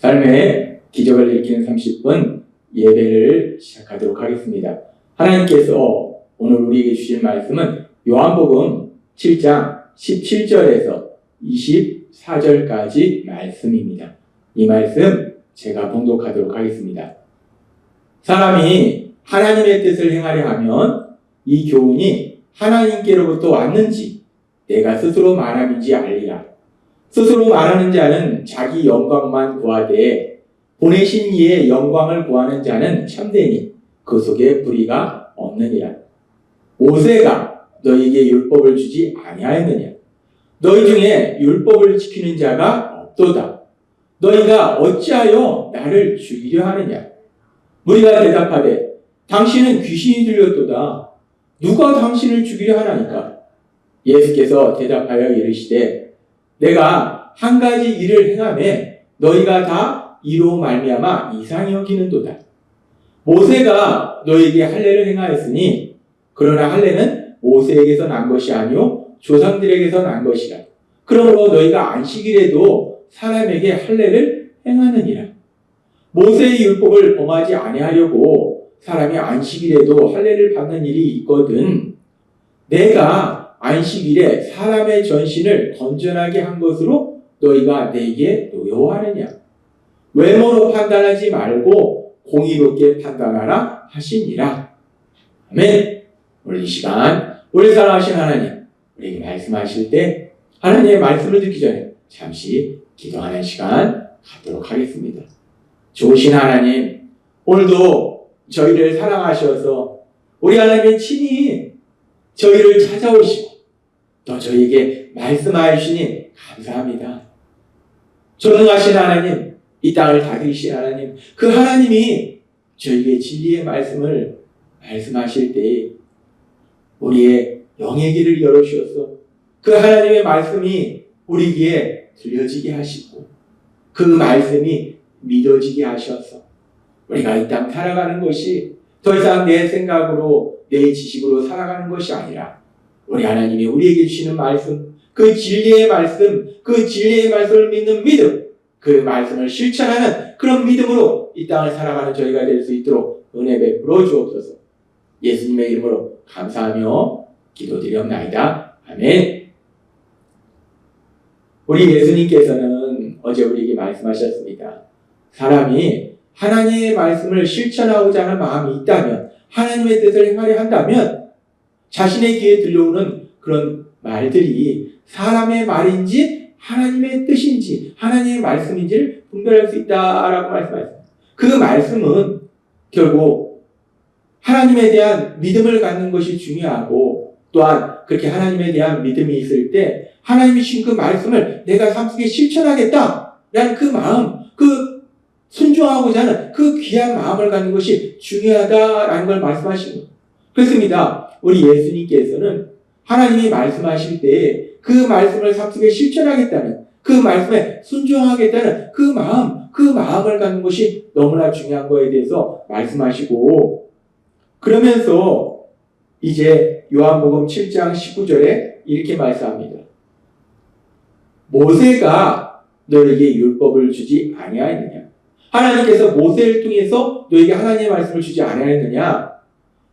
삶의 기적을 일으키는 30분 예배를 시작하도록 하겠습니다. 하나님께서 오늘 우리에게 주실 말씀은 요한복음 7장 17절에서 24절까지 말씀입니다. 이 말씀 제가 봉독하도록 하겠습니다. 사람이 하나님의 뜻을 행하려 하면 이 교훈이 하나님께로부터 왔는지 내가 스스로 말함인지 알리라. 스스로 말하는 자는 자기 영광만 구하되 보내신 이의 영광을 구하는 자는 참되니 그 속에 불의가 없느니라. 모세가 너희에게 율법을 주지 아니하였느냐? 너희 중에 율법을 지키는 자가 없도다. 너희가 어찌하여 나를 죽이려 하느냐? 무리가 대답하되 당신은 귀신이 들렸도다. 누가 당신을 죽이려 하나니까? 예수께서 대답하여 이르시되 내가 한 가지 일을 행하매 너희가 다 이로 말미암아 이상히 여기는도다. 모세가 너희에게 할례를 행하였으니 그러나 할례는 모세에게서 난 것이 아니요 조상들에게서 난 것이라. 그러므로 너희가 안식일에도 사람에게 할례를 행하느니라. 모세의 율법을 범하지 아니하려고 사람이 안식일에도 할례를 받는 일이 있거든. 내가 안식일에 사람의 전신을 건전하게 한 것으로 너희가 내게 노여워하느냐? 외모로 판단하지 말고 공의롭게 판단하라 하시니라. 아멘. 오늘 이 시간 우리 사랑하신 하나님, 우리에게 말씀하실 때 하나님의 말씀을 듣기 전에 잠시 기도하는 시간 갖도록 하겠습니다. 좋으신 하나님, 오늘도 저희를 사랑하셔서 우리 하나님의 친히 저희를 찾아오시고 또 저희에게 말씀하여 주시니 감사합니다. 전능하신 하나님, 이 땅을 다스리신 하나님, 그 하나님이 저희에게 진리의 말씀을 말씀하실 때 우리의 영의 길을 열어주셔서 그 하나님의 말씀이 우리 귀에 들려지게 하시고 그 말씀이 믿어지게 하셔서 우리가 이 땅 살아가는 것이 더 이상 내 생각으로 내 지식으로 살아가는 것이 아니라 우리 하나님이 우리에게 주시는 말씀, 그 진리의 말씀, 그 진리의 말씀을 믿는 믿음, 그 말씀을 실천하는 그런 믿음으로 이 땅을 살아가는 저희가 될 수 있도록 은혜 베풀어 주옵소서. 예수님의 이름으로 감사하며 기도드리옵나이다. 아멘. 우리 예수님께서는 어제 우리에게 말씀하셨습니다. 사람이 하나님의 말씀을 실천하고자 하는 마음이 있다면, 하나님의 뜻을 행하려 한다면 자신의 귀에 들려오는 그런 말들이 사람의 말인지 하나님의 뜻인지 하나님의 말씀인지를 분별할 수 있다라고 말씀하셨습니다. 그 말씀은 결국 하나님에 대한 믿음을 갖는 것이 중요하고, 또한 그렇게 하나님에 대한 믿음이 있을 때 하나님이 주신 그 말씀을 내가 삶 속에 실천하겠다라는 그 마음, 그 순종하고자 하는 그 귀한 마음을 갖는 것이 중요하다라는 걸 말씀하시는 거예요. 그렇습니다. 우리 예수님께서는 하나님이 말씀하실 때 그 말씀을 삶 속에 실천하겠다는, 그 말씀에 순종하겠다는 그 마음을 갖는 것이 너무나 중요한 거에 대해서 말씀하시고, 그러면서 이제 요한복음 7장 19절에 이렇게 말씀합니다. 모세가 너에게 율법을 주지 아니하였느냐? 하나님께서 모세를 통해서 너에게 하나님의 말씀을 주지 아니하였느냐?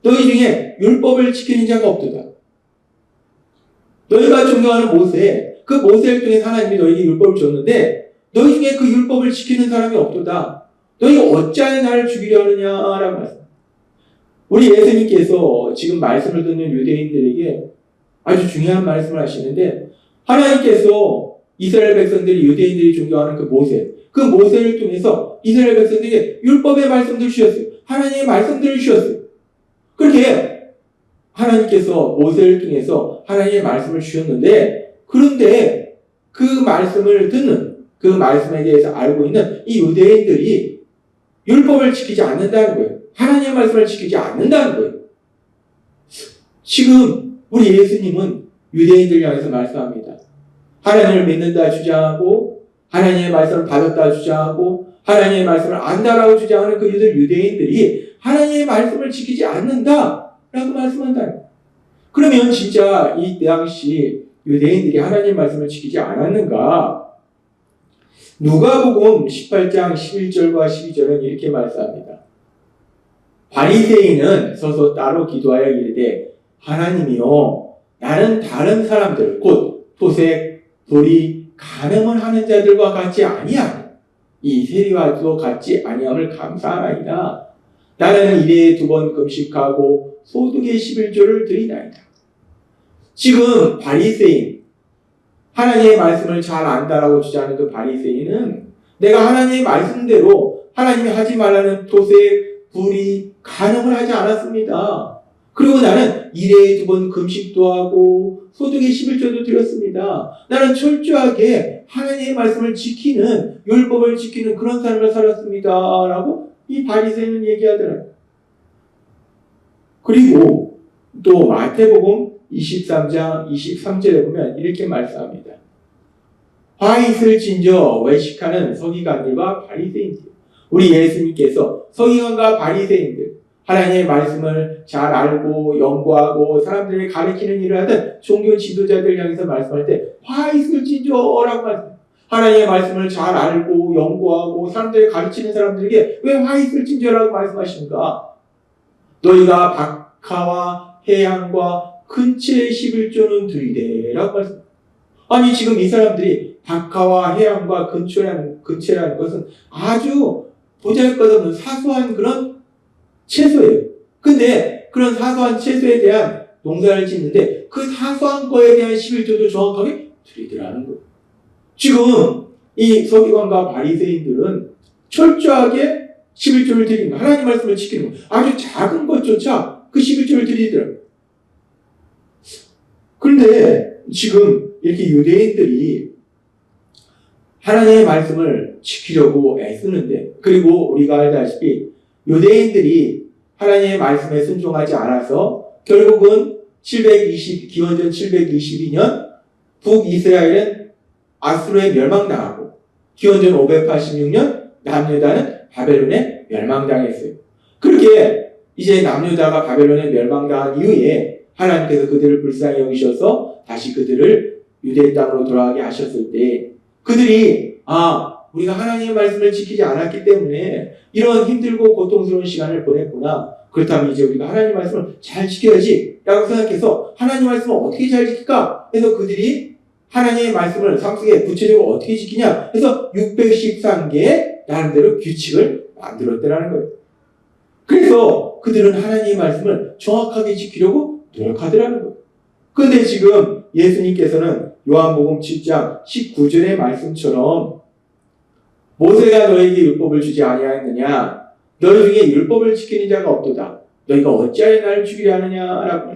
너희 중에 율법을 지키는 자가 없도다. 너희가 존경하는 모세, 그 모세를 통해서 하나님이 너에게 율법을 줬는데 너희 중에 그 율법을 지키는 사람이 없도다. 너희가 어찌하여 나를 죽이려 하느냐라고 말씀합니다. 우리 예수님께서 지금 말씀을 듣는 유대인들에게 아주 중요한 말씀을 하시는데, 하나님께서 이스라엘 백성들이, 유대인들이 존경하는 그 모세를 통해서 이스라엘 백성들에게 율법의 말씀들을 주셨어요. 하나님의 말씀들을 주셨어요. 그렇게 하나님께서 모세를 통해서 하나님의 말씀을 주셨는데, 그런데 그 말씀을 듣는, 그 말씀에 대해서 알고 있는 이 유대인들이 율법을 지키지 않는다는 거예요. 하나님의 말씀을 지키지 않는다는 거예요. 지금 우리 예수님은 유대인들 향해서 말씀합니다. 하나님을 믿는다 주장하고, 하나님의 말씀을 받았다 주장하고, 하나님의 말씀을 안다라고 주장하는 그 유대인들이 하나님의 말씀을 지키지 않는다라고 말씀한다. 그러면 진짜 이 당시 유대인들이 하나님의 말씀을 지키지 않았는가? 누가복음 18장 11절과 12절은 이렇게 말씀합니다. 바리새인은 서서 따로 기도하여 이르되 하나님이여 나는 다른 사람들 곧 토색, 도리, 간음을 하는 자들과 같이 아니하니 이 세리와도 같지 아니함을 감사하나이다. 나는 일에 2번 금식하고 소득의 11조를 드리나이다. 지금 바리새인, 하나님의 말씀을 잘 안다라고 주장하는 그 바리새인은 내가 하나님의 말씀대로 하나님이 하지 말라는 토색, 불이, 간음을 하지 않았습니다. 그리고 나는 일에 2번 금식도 하고 소득의 11조도 드렸습니다. 나는 철저하게 하나님의 말씀을 지키는, 율법을 지키는 그런 삶을 살았습니다. 라고 이 바리새인은 얘기하더라고요. 그리고 또 마태복음 23장 23절에 보면 이렇게 말씀합니다. 화 있을 진저 외식하는 서기관들과 바리새인들. 우리 예수님께서 서기관과 바리새인들, 하나님의 말씀을 잘 알고 연구하고 사람들에게 가르치는 일을 하던 종교 지도자들 향해서 말씀할 때 화 있을 진저라고 말씀합니다. 하나님의 말씀을 잘 알고 연구하고 사람들에게 가르치는 사람들에게 왜 화 있을 진저라고 말씀하십니까? 너희가 박하와 해양과 근처의 11조는 드리되 라고 말씀합니다. 아니 지금 이 사람들이 박하와 해양과 근처라는 것은 아주 보잘것없는 사소한 그런 채소예요. 근데 그런 사소한 채소에 대한 농사를 짓는데 그 사소한 거에 대한 11조도 정확하게 드리더라는 거예요. 지금 이 서기관과 바리새인들은 철저하게 11조를 드리는 거예요. 하나님 말씀을 지키는 거예요. 아주 작은 것조차 그 11조를 드리더라고요. 그런데 지금 이렇게 유대인들이 하나님의 말씀을 지키려고 애쓰는데, 그리고 우리가 알다시피 유대인들이 하나님의 말씀에 순종하지 않아서 결국은 기원전 722년 북이스라엘은 아수르에 멸망당하고 기원전 586년 남유다는 바벨론에 멸망당했어요. 그렇게 이제 남유다가 바벨론에 멸망당한 이후에 하나님께서 그들을 불쌍히 여기셔서 다시 그들을 유대 땅으로 돌아가게 하셨을 때 그들이 우리가 하나님의 말씀을 지키지 않았기 때문에 이런 힘들고 고통스러운 시간을 보냈구나. 그렇다면 이제 우리가 하나님의 말씀을 잘 지켜야지 라고 생각해서 하나님의 말씀을 어떻게 잘 지킬까 해서 그들이 하나님의 말씀을 삶 속에 구체적으로 어떻게 지키냐 해서 613개의 나름대로 규칙을 만들었다는 거예요. 그래서 그들은 하나님의 말씀을 정확하게 지키려고 노력하더라는 거예요. 그런데 지금 예수님께서는 요한복음 7장 19절의 말씀처럼 모세가 너에게 율법을 주지 아니하였느냐? 너희 중에 율법을 지키는 자가 없도다. 너희가 어찌하여 나를 죽이려 하느냐라고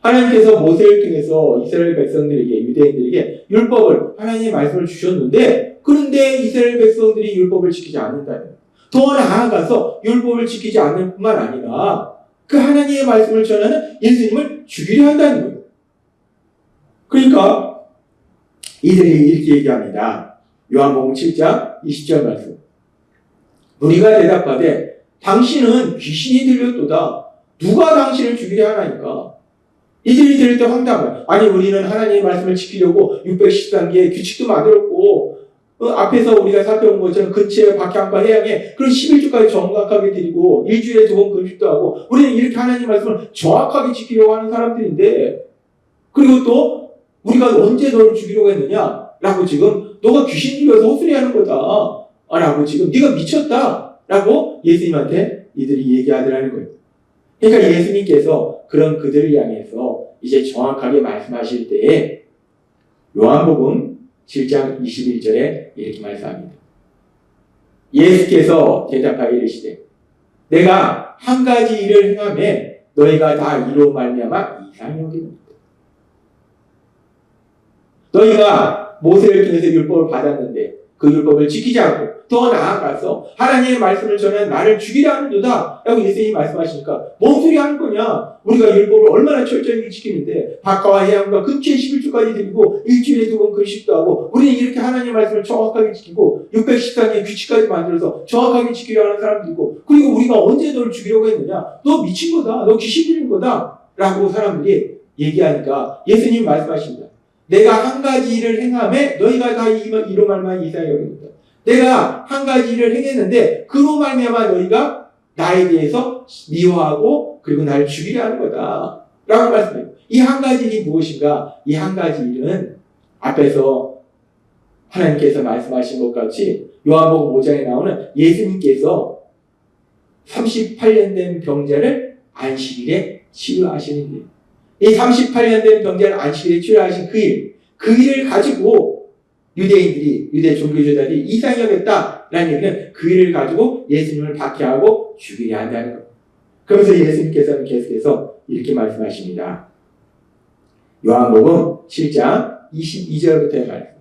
하나님께서 모세를 통해서 이스라엘 백성들에게, 유대인들에게 율법을, 하나님의 말씀을 주셨는데 그런데 이스라엘 백성들이 율법을 지키지 않는다는, 더 나아가서 율법을 지키지 않는 뿐만 아니라 그 하나님의 말씀을 전하는 예수님을 죽이려 한다는 거예요. 그러니까 이들이 이렇게 얘기합니다. 요한복음 7장 20절 말씀. 우리가 대답하되 당신은 귀신이 들렸도다. 누가 당신을 죽이려 하나니까. 이들이 들을 때 황당해요. 아니 우리는 하나님의 말씀을 지키려고 613개의 규칙도 만들었고 앞에서 우리가 살펴본 것처럼 근처에 박향과 해양에 그런 11조까지 정확하게 드리고 일주일에 2번 금식도 하고 우리는 이렇게 하나님의 말씀을 정확하게 지키려고 하는 사람들인데, 그리고 또 우리가 언제 너를 죽이려고 했느냐 라고 지금 너가 귀신 들려서 헛소리하는 거다 라고 지금 네가 미쳤다 라고 예수님한테 이들이 얘기하더라는 거예요. 그러니까 예수님께서 그런 그들을 향해서 이제 정확하게 말씀하실 때에 요한복음 7장 21절에 이렇게 말씀합니다. 예수께서 대답하여 이르시되 내가 한 가지 일을 행하매 너희가 다 이로 말미암아 이상히 여기느니라. 너희가 모세를 통해서 율법을 받았는데 그 율법을 지키지 않고 더 나아가서 하나님의 말씀을 전하는 나를 죽이려 하는도다 라고 예수님이 말씀하시니까 뭔 소리 하는 거냐? 우리가 율법을 얼마나 철저하게 지키는데 박하와 해양과 근처에 11조까지 드리고 일주일에 2번 금식도 하고 우리는 이렇게 하나님의 말씀을 정확하게 지키고 613개의 규칙까지 만들어서 정확하게 지키려 하는 사람들이고, 그리고 우리가 언제 너를 죽이려고 했느냐? 너 미친 거다. 너 귀신 들린 거다 라고 사람들이 얘기하니까 예수님이 말씀하십니다. 내가 한 가지 일을 행함에 너희가 다 이로 말미암아 이상히 여깁니다. 내가 한 가지 일을 행했는데 그로 말미암아 너희가 나에 대해서 미워하고 그리고 나를 죽이려 하는 거다 라고 말씀해요. 이 한 가지 일이 무엇인가? 이 한 가지 일은 앞에서 하나님께서 말씀하신 것 같이 요한복음 5장에 나오는 예수님께서 38년 된 병자를 안식일에 치료하시는 일. 이 38년 된 병자를 안식일에 치료하신 그 일을 가지고 유대인들이, 유대 종교주의자들이 이상히 여겼다라는 얘기는 그 일을 가지고 예수님을 박해하고 죽이려 한다는 것. 그러면서 예수님께서는 계속해서 이렇게 말씀하십니다. 요한복음 7장 22절부터의 말씀.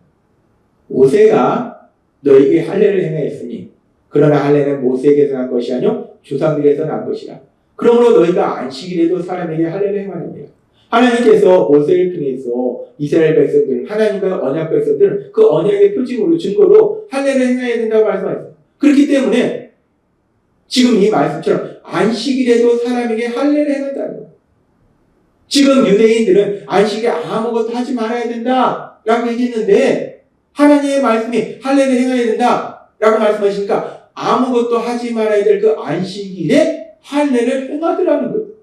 모세가 너에게 할례를 행하였으니 그러나 할례는 모세에게서 난 것이 아니요 조상들에서 난 것이라. 그러므로 너희가 안식일에도 사람에게 할례를 행하느니라. 하나님께서 모세를 통해서 이스라엘 백성들, 하나님과 언약 백성들은 그 언약의 표징으로 증거로 할례를 행해야 된다고 말씀하셨어요. 그렇기 때문에 지금 이 말씀처럼 안식일에도 사람에게 할례를 행한다는 거예요. 지금 유대인들은 안식일에 아무것도 하지 말아야 된다라고 얘기했는데 하나님의 말씀이 할례를 행해야 된다라고 말씀하시니까 아무것도 하지 말아야 될 그 안식일에 할례를 행하더라는 거예요.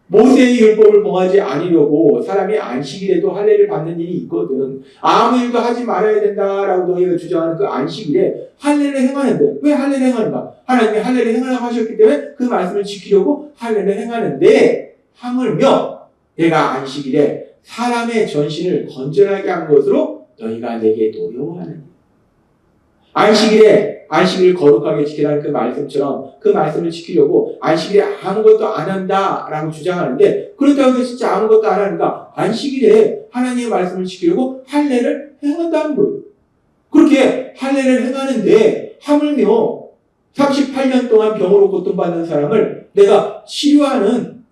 모세의 율법을 범하지 않으려고 사람이 안식일에도 할례를 받는 일이 있거든. 아무 일도 하지 말아야 된다라고 너희가 주장하는 그 안식일에 할례를 행하는데 왜 할례를 행하는가? 하나님이 할례를 행하라고 하셨기 때문에 그 말씀을 지키려고 할례를 행하는데 하물며 내가 안식일에 사람의 전신을 건전하게 한 것으로 너희가 내게 노여워하느니. 안식일을 거룩하게 지키라는 그 말씀처럼 그 말씀을 지키려고 안식일에 아무것도 안 한다라고 주장하는데 그렇다고 해서 진짜 아무것도 안 하니까 안식일에 하나님의 말씀을 지키려고 할례를 행한다는 거예요. 그렇게 할례를 행하는데 하물며 38년 동안 병으로 고통받는 사람을 내가 치료하는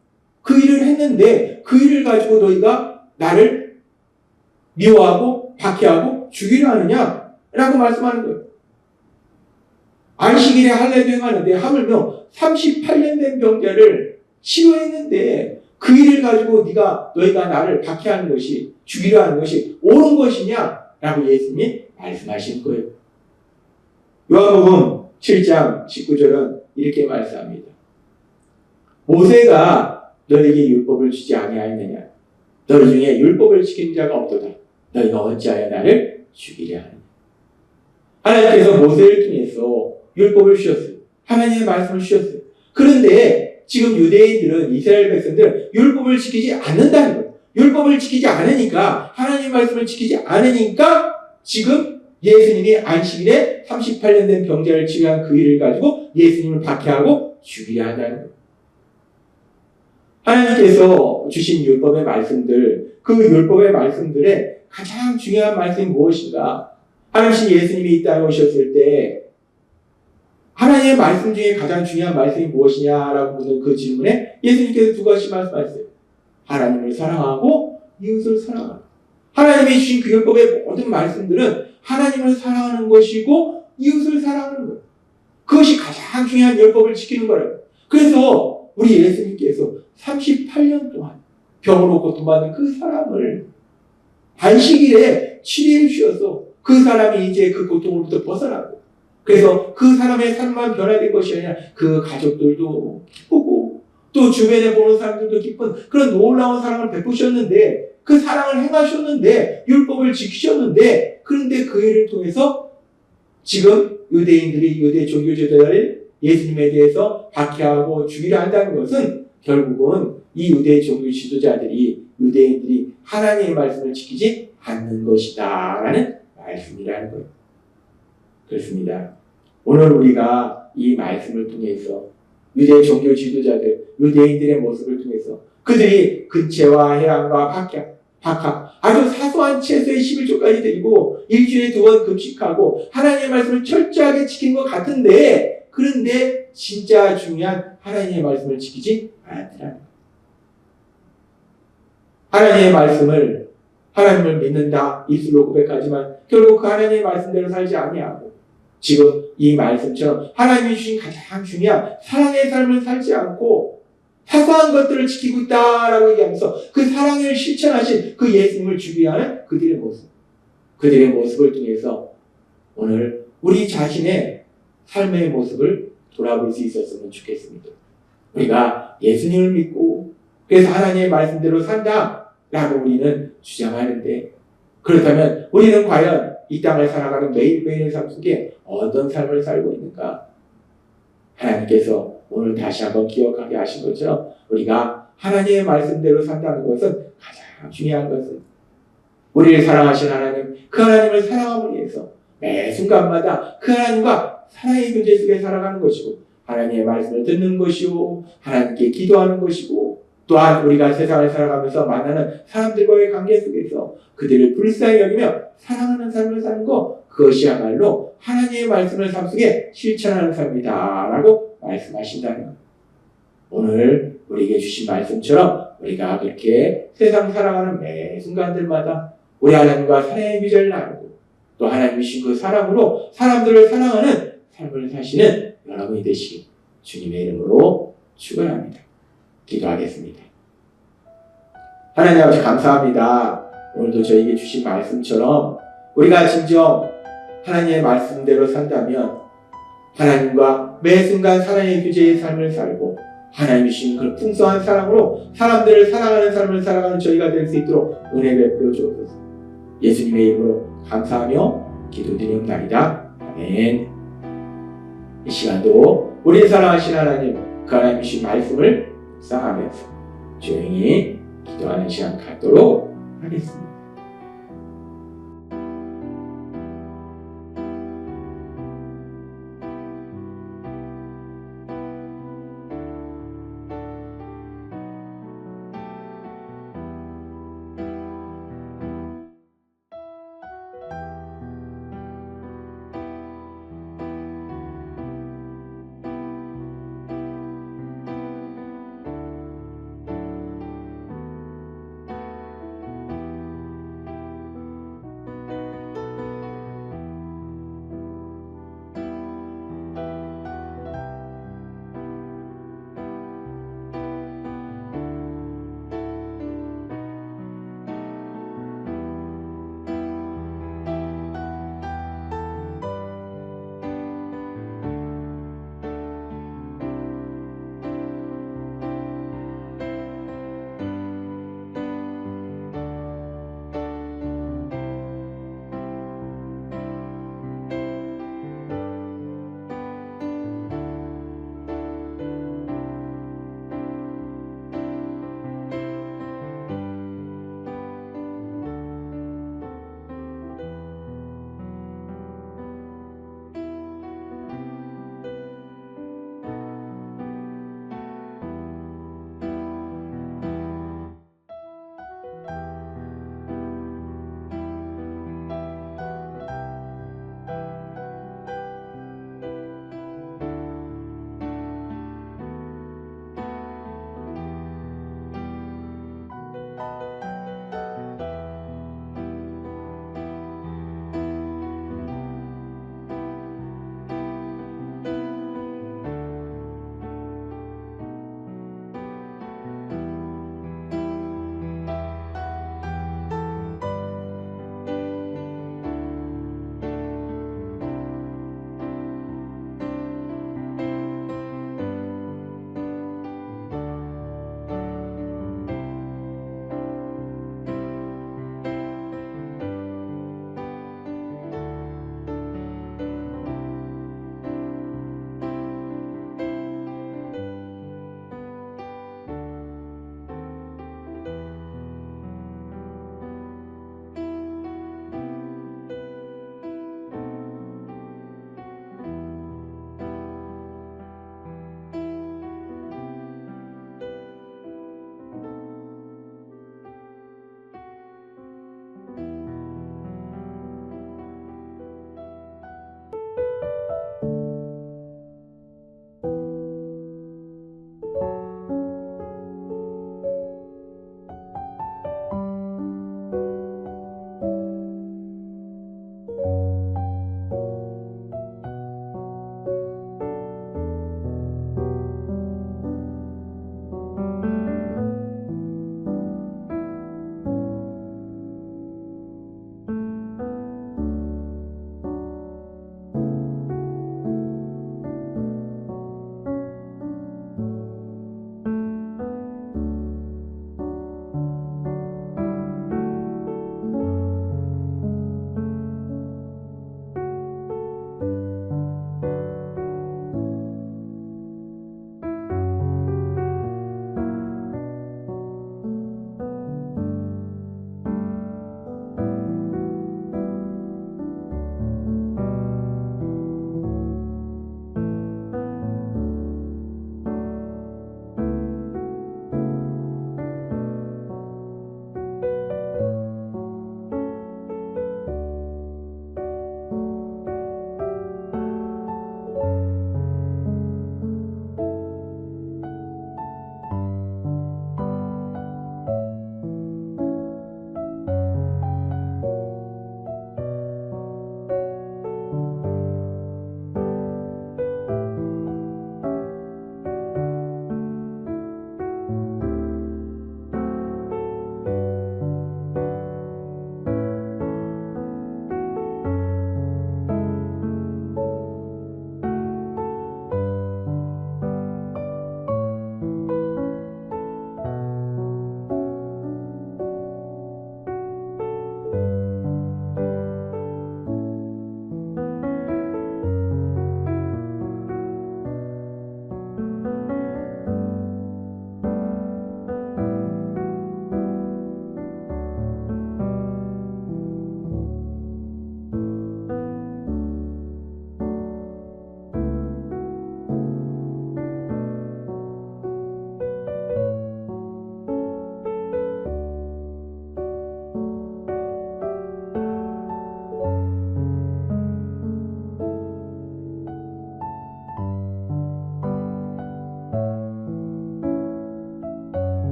그 일을 했는데 그 일을 가지고 너희가 나를 미워하고 박해하고 죽이려 하느냐라고 말씀하는 거예요. 안식일에 할례도 행하는데 하물며 38년 된 병자를 치료했는데 그 일을 가지고 너희가 나를 박해하는 것이 죽이려 하는 것이 옳은 것이냐라고 예수님이 말씀하신 거예요. 요한복음 7장 19절은 이렇게 말씀합니다. 모세가 너에게 율법을 주지 아니하였느냐? 너희 중에 율법을 지키는 자가 없도다. 너희가 어찌하여 나를 죽이려 하느냐? 하나님께서 모세를 통해서 율법을 주셨어요. 하나님의 말씀을 주셨어요. 그런데 지금 유대인들은 이스라엘 백성들은 율법을 지키지 않는다는 거예요. 율법을 지키지 않으니까 하나님의 말씀을 지키지 않으니까 지금 예수님이 안식일에 38년 된 병자를 치료한 그 일을 가지고 예수님을 박해하고 죽이려 한다는 거예요. 하나님께서 주신 율법의 말씀들, 그 율법의 말씀들의 가장 중요한 말씀이 무엇인가? 하나님 예수님이 이 땅에 오셨을 때 하나님의 말씀 중에 가장 중요한 말씀이 무엇이냐라고 묻는 그 질문에 예수님께서 두 가지 말씀하셨어요. 하나님을 사랑하고 이웃을 사랑하라. 하나님이 주신 그 율법의 모든 말씀들은 하나님을 사랑하는 것이고 이웃을 사랑하는 거예요. 그것이 가장 중요한 율법을 지키는 거예요. 그래서 우리 예수님께서 38년 동안 병으로 고통받는 그 사람을 안식일에 치료해 주셔서 그 사람이 이제 그 고통으로부터 벗어나고 그래서 그 사람의 삶만 변화된 것이 아니라 그 가족들도 기쁘고 또 주변에 보는 사람들도 기쁜 그런 놀라운 사랑을 베푸셨는데 그 사랑을 행하셨는데 율법을 지키셨는데 그런데 그 일을 통해서 지금 유대인들이 유대 종교제자들이 예수님에 대해서 박해하고 죽이려 한다는 것은 결국은 이 유대 종교 지도자들이 유대인들이 하나님의 말씀을 지키지 않는 것이다 라는 말씀이라는 거예요. 그렇습니다. 오늘 우리가 이 말씀을 통해서 유대 종교 지도자들, 유대인들의 모습을 통해서 그들이 근체와 해안과 박학, 아주 사소한 채소의 11조까지 드리고 일주일에 2번 금식하고 하나님의 말씀을 철저하게 지킨 것 같은데 그런데 진짜 중요한 하나님의 말씀을 지키지 않았더라는 거예요. 하나님의 말씀을 하나님을 믿는다 입술로 고백하지만 결국 그 하나님의 말씀대로 살지 아니하고 지금 이 말씀처럼 하나님이 주신 가장 중요한 사랑의 삶을 살지 않고 사소한 것들을 지키고 있다라고 얘기하면서 그 사랑을 실천하신 그 예수님을 주비하는 그들의 모습을 통해서 오늘 우리 자신의 삶의 모습을 돌아볼 수 있었으면 좋겠습니다. 우리가 예수님을 믿고 그래서 하나님의 말씀대로 산다라고 우리는 주장하는데, 그렇다면 우리는 과연 이 땅을 살아가는 매일매일의 삶 속에 어떤 삶을 살고 있는가? 하나님께서 오늘 다시 한번 기억하게 하신 것처럼 우리가 하나님의 말씀대로 산다는 것은 가장 중요한 것은 우리를 사랑하신 하나님, 그 하나님을 사랑함을 위해서 매 순간마다 그 하나님과 사랑의 교제 속에 살아가는 것이고, 하나님의 말씀을 듣는 것이고, 하나님께 기도하는 것이고, 또한 우리가 세상을 살아가면서 만나는 사람들과의 관계 속에서 그들을 불쌍히 여기며 사랑하는 삶을 사는 것, 그것이야말로 하나님의 말씀을 삶 속에 실천하는 삶이다 라고 말씀하신다는 것. 오늘 우리에게 주신 말씀처럼 우리가 그렇게 세상 살아가는 매 순간들마다 우리 하나님과 사랑의 교제를 나누고 또 하나님이 주신 그 사랑으로 사람들을 사랑하는 삶을 사시는 여러분이 되시기 주님의 이름으로 축원합니다. 기도하겠습니다. 하나님 아버지 감사합니다. 오늘도 저에게 주신 말씀처럼 우리가 진정 하나님의 말씀대로 산다면 하나님과 매 순간 사랑의 교제의 삶을 살고 하나님이 주신 그 풍성한 사랑으로 사람들을 사랑하는 삶을 살아가는 저희가 될 수 있도록 은혜 베풀어 주옵소서. 예수님의 이름으로 감사하며 기도드리옵나이다. 아멘. 이 시간도 우리 사랑하신 하나님, 그 하나님이 주신 말씀을 묵상하면서 조용히 기도하는 시간 갖도록 하겠습니다.